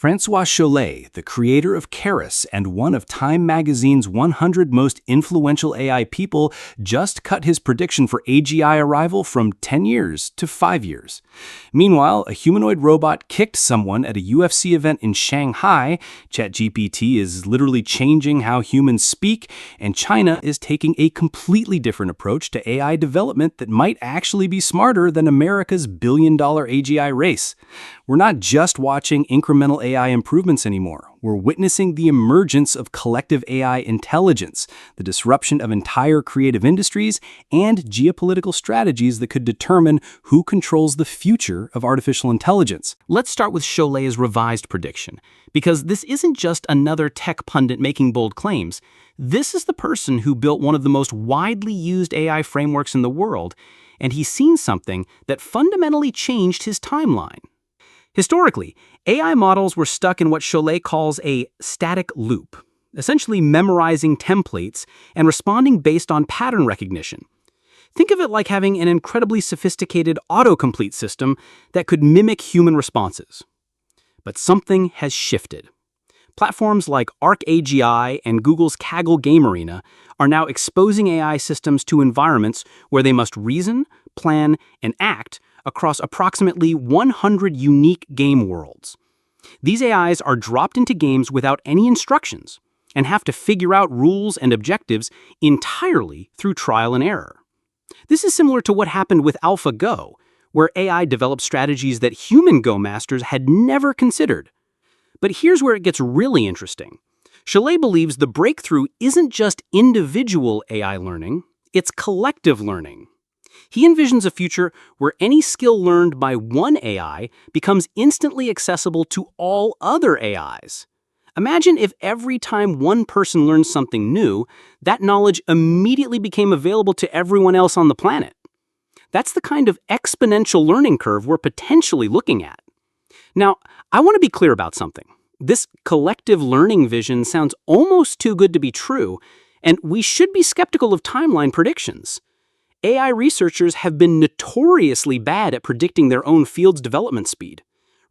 Francois Chollet, the creator of Keras and one of Time magazine's 100 most influential AI people, just cut his prediction for AGI arrival from 10 years to 5 years. Meanwhile, a humanoid robot kicked someone at a UFC event in Shanghai, ChatGPT is literally changing how humans speak, and China is taking a completely different approach to AI development that might actually be smarter than America's billion-dollar AGI race. We're not just watching incremental AI improvements anymore. We're witnessing the emergence of collective AI intelligence, the disruption of entire creative industries, and geopolitical strategies that could determine who controls the future of artificial intelligence. Let's start with Chollet's revised prediction, because this isn't just another tech pundit making bold claims. This is the person who built one of the most widely used AI frameworks in the world, and he's seen something that fundamentally changed his timeline. Historically, AI models were stuck in what Chollet calls a static loop, essentially memorizing templates and responding based on pattern recognition. Think of it like having an incredibly sophisticated autocomplete system that could mimic human responses. But something has shifted. Platforms like ARC-AGI and Google's Kaggle Game Arena are now exposing AI systems to environments where they must reason, plan, and act across approximately 100 unique game worlds. These AIs are dropped into games without any instructions and have to figure out rules and objectives entirely through trial and error. This is similar to what happened with AlphaGo, where AI developed strategies that human Go masters had never considered. But here's where it gets really interesting. Chollet believes the breakthrough isn't just individual AI learning, it's collective learning. He envisions a future where any skill learned by one AI becomes instantly accessible to all other AIs. Imagine if every time one person learns something new, that knowledge immediately became available to everyone else on the planet. That's the kind of exponential learning curve we're potentially looking at. Now, I want to be clear about something. This collective learning vision sounds almost too good to be true, and we should be skeptical of timeline predictions. AI researchers have been notoriously bad at predicting their own field's development speed.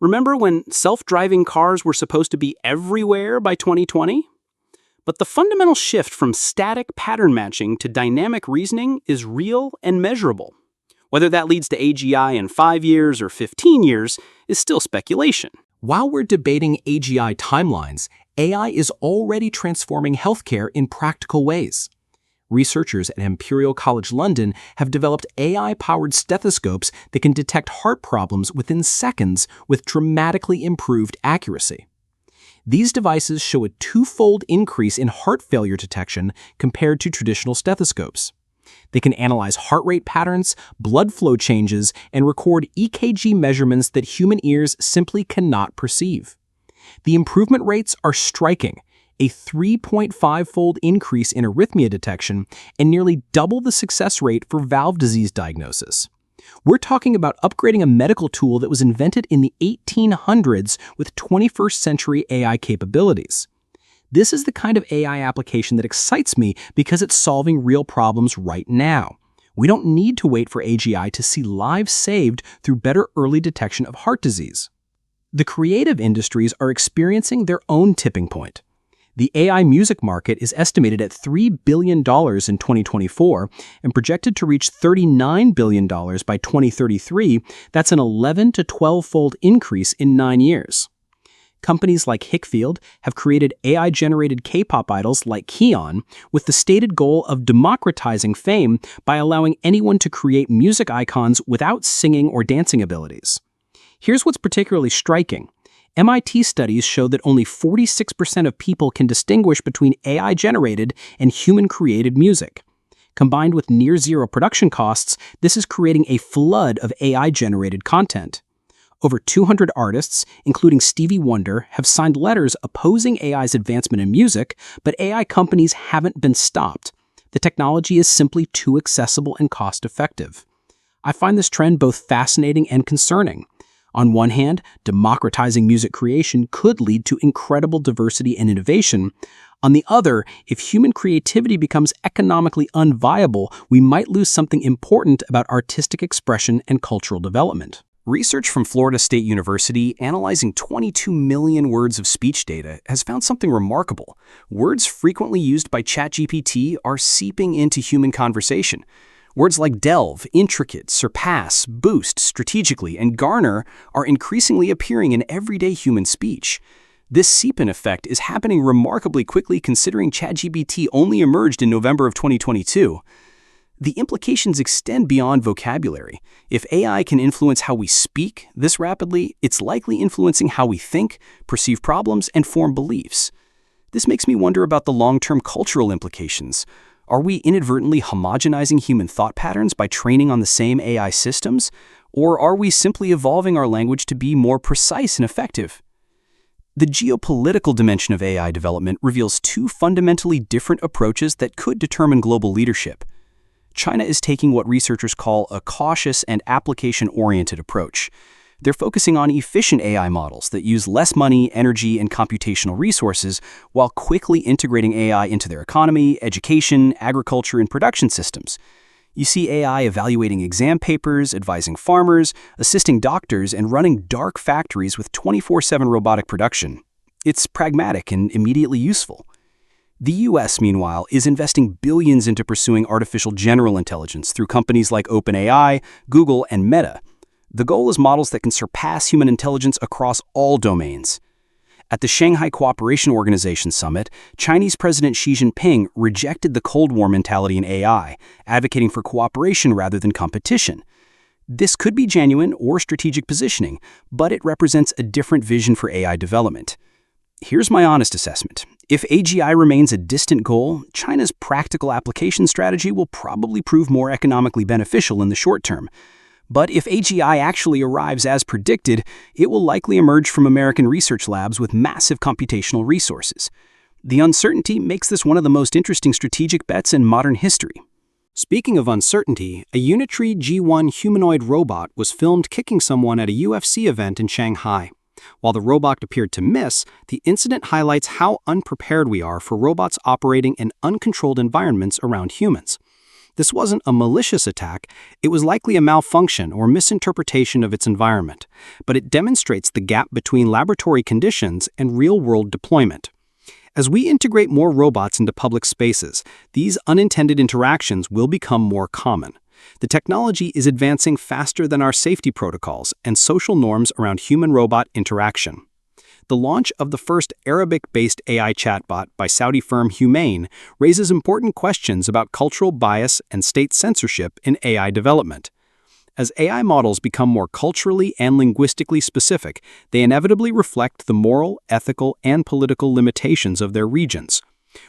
Remember when self-driving cars were supposed to be everywhere by 2020? But the fundamental shift from static pattern matching to dynamic reasoning is real and measurable. Whether that leads to AGI in 5 years or 15 years is still speculation. While we're debating AGI timelines, AI is already transforming healthcare in practical ways. Researchers at Imperial College London have developed AI-powered stethoscopes that can detect heart problems within seconds with dramatically improved accuracy. These devices show a twofold increase in heart failure detection compared to traditional stethoscopes. They can analyze heart rate patterns, blood flow changes, and record EKG measurements that human ears simply cannot perceive. The improvement rates are striking, a 3.5-fold increase in arrhythmia detection, and nearly double the success rate for valve disease diagnosis. We're talking about upgrading a medical tool that was invented in the 1800s with 21st century AI capabilities. This is the kind of AI application that excites me because it's solving real problems right now. We don't need to wait for AGI to see lives saved through better early detection of heart disease. The creative industries are experiencing their own tipping point. The AI music market is estimated at $3 billion in 2024 and projected to reach $39 billion by 2033. That's an 11 to 12-fold increase in 9 years. Companies like Hickfield have created AI-generated K-pop idols like Keon with the stated goal of democratizing fame by allowing anyone to create music icons without singing or dancing abilities. Here's what's particularly striking. MIT studies show that only 46% of people can distinguish between AI-generated and human-created music. Combined with near-zero production costs, this is creating a flood of AI-generated content. Over 200 artists, including Stevie Wonder, have signed letters opposing AI's advancement in music, but AI companies haven't been stopped. The technology is simply too accessible and cost-effective. I find this trend both fascinating and concerning. On one hand, democratizing music creation could lead to incredible diversity and innovation. On the other, if human creativity becomes economically unviable, we might lose something important about artistic expression and cultural development. Research from Florida State University analyzing 22 million words of speech data has found something remarkable. Words frequently used by ChatGPT are seeping into human conversation. Words like delve, intricate, surpass, boost, strategically, and garner are increasingly appearing in everyday human speech. This seep-in effect is happening remarkably quickly considering ChatGPT only emerged in November of 2022. The implications extend beyond vocabulary. If AI can influence how we speak this rapidly, it's likely influencing how we think, perceive problems, and form beliefs. This makes me wonder about the long-term cultural implications. Are we inadvertently homogenizing human thought patterns by training on the same AI systems? Or are we simply evolving our language to be more precise and effective? The geopolitical dimension of AI development reveals two fundamentally different approaches that could determine global leadership. China is taking what researchers call a cautious and application-oriented approach. They're focusing on efficient AI models that use less money, energy, and computational resources while quickly integrating AI into their economy, education, agriculture, and production systems. You see AI evaluating exam papers, advising farmers, assisting doctors, and running dark factories with 24/7 robotic production. It's pragmatic and immediately useful. The US, meanwhile, is investing billions into pursuing artificial general intelligence through companies like OpenAI, Google, and Meta. The goal is models that can surpass human intelligence across all domains. At the Shanghai Cooperation Organization Summit, Chinese President Xi Jinping rejected the Cold War mentality in AI, advocating for cooperation rather than competition. This could be genuine or strategic positioning, but it represents a different vision for AI development. Here's my honest assessment. If AGI remains a distant goal, China's practical application strategy will probably prove more economically beneficial in the short term. But if AGI actually arrives as predicted, it will likely emerge from American research labs with massive computational resources. The uncertainty makes this one of the most interesting strategic bets in modern history. Speaking of uncertainty, a Unitree G1 humanoid robot was filmed kicking someone at a UFC event in Shanghai. While the robot appeared to miss, the incident highlights how unprepared we are for robots operating in uncontrolled environments around humans. This wasn't a malicious attack, it was likely a malfunction or misinterpretation of its environment, but it demonstrates the gap between laboratory conditions and real-world deployment. As we integrate more robots into public spaces, these unintended interactions will become more common. The technology is advancing faster than our safety protocols and social norms around human-robot interaction. The launch of the first Arabic-based AI chatbot by Saudi firm Humain raises important questions about cultural bias and state censorship in AI development. As AI models become more culturally and linguistically specific, they inevitably reflect the moral, ethical, and political limitations of their regions.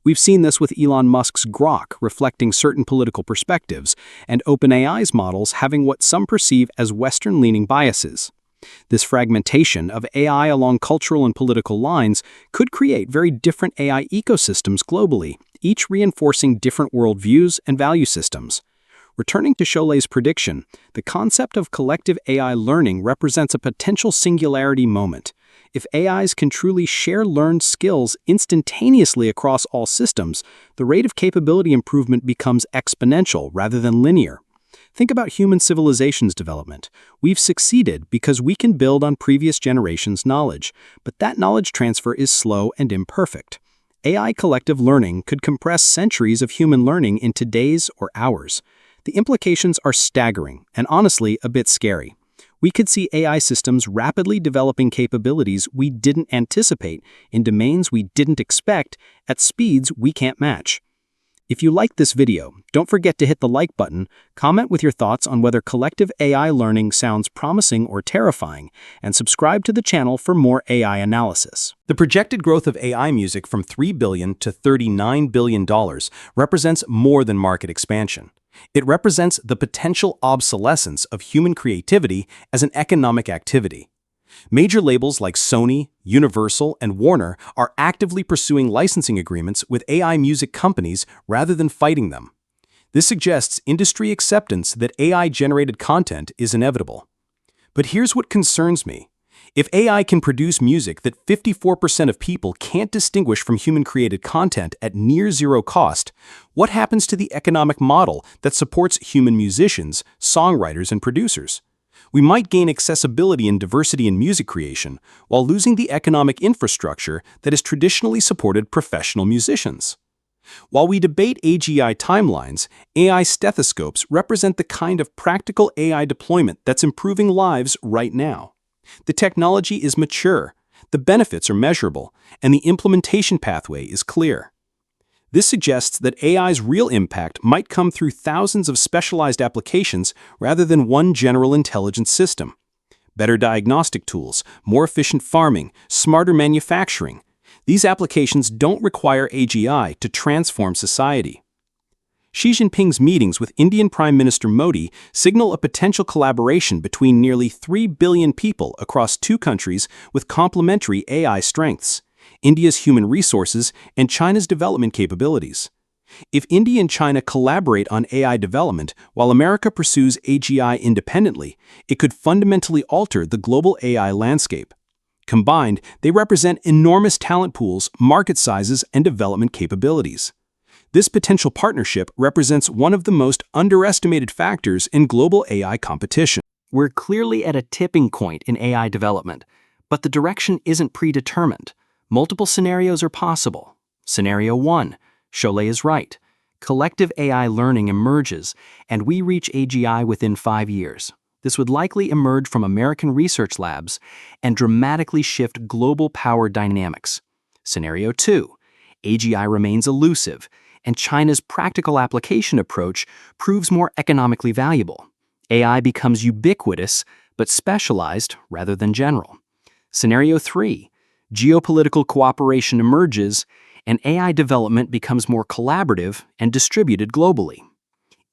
We've seen this with Elon Musk's Grok reflecting certain political perspectives, and OpenAI's models having what some perceive as Western-leaning biases. This fragmentation of AI along cultural and political lines could create very different AI ecosystems globally, each reinforcing different worldviews and value systems. Returning to Chollet's prediction, the concept of collective AI learning represents a potential singularity moment. If AIs can truly share learned skills instantaneously across all systems, the rate of capability improvement becomes exponential rather than linear. Think about human civilization's development. We've succeeded because we can build on previous generations' knowledge, but that knowledge transfer is slow and imperfect. AI collective learning could compress centuries of human learning into days or hours. The implications are staggering and honestly a bit scary. We could see AI systems rapidly developing capabilities we didn't anticipate in domains we didn't expect at speeds we can't match. If you liked this video, don't forget to hit the like button, comment with your thoughts on whether collective AI learning sounds promising or terrifying, and subscribe to the channel for more AI analysis. The projected growth of AI music from $3 billion to $39 billion represents more than market expansion. It represents the potential obsolescence of human creativity as an economic activity. Major labels like Sony, Universal, and Warner are actively pursuing licensing agreements with AI music companies rather than fighting them. This suggests industry acceptance that AI-generated content is inevitable. But here's what concerns me. If AI can produce music that 54% of people can't distinguish from human-created content at near zero cost, what happens to the economic model that supports human musicians, songwriters, and producers? We might gain accessibility and diversity in music creation while losing the economic infrastructure that has traditionally supported professional musicians. While we debate AGI timelines, AI stethoscopes represent the kind of practical AI deployment that's improving lives right now. The technology is mature, the benefits are measurable, and the implementation pathway is clear. This suggests that AI's real impact might come through thousands of specialized applications rather than one general intelligence system. Better diagnostic tools, more efficient farming, smarter manufacturing. These applications don't require AGI to transform society. Xi Jinping's meetings with Indian Prime Minister Modi signal a potential collaboration between nearly 3 billion people across two countries with complementary AI strengths: India's human resources and China's development capabilities. If India and China collaborate on AI development while America pursues AGI independently, it could fundamentally alter the global AI landscape. Combined, they represent enormous talent pools, market sizes, and development capabilities. This potential partnership represents one of the most underestimated factors in global AI competition. We're clearly at a tipping point in AI development, but the direction isn't predetermined. Multiple scenarios are possible. Scenario 1, Chollet is right. Collective AI learning emerges, and we reach AGI within 5 years. This would likely emerge from American research labs and dramatically shift global power dynamics. Scenario 2, AGI remains elusive, and China's practical application approach proves more economically valuable. AI becomes ubiquitous, but specialized rather than general. Scenario 3, geopolitical cooperation emerges, and AI development becomes more collaborative and distributed globally.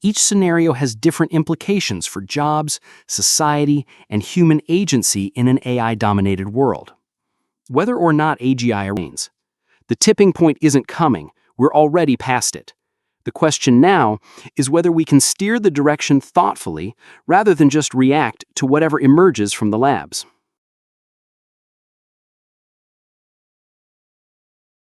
Each scenario has different implications for jobs, society, and human agency in an AI-dominated world. Whether or not AGI remains, the tipping point isn't coming, we're already past it. The question now is whether we can steer the direction thoughtfully rather than just react to whatever emerges from the labs.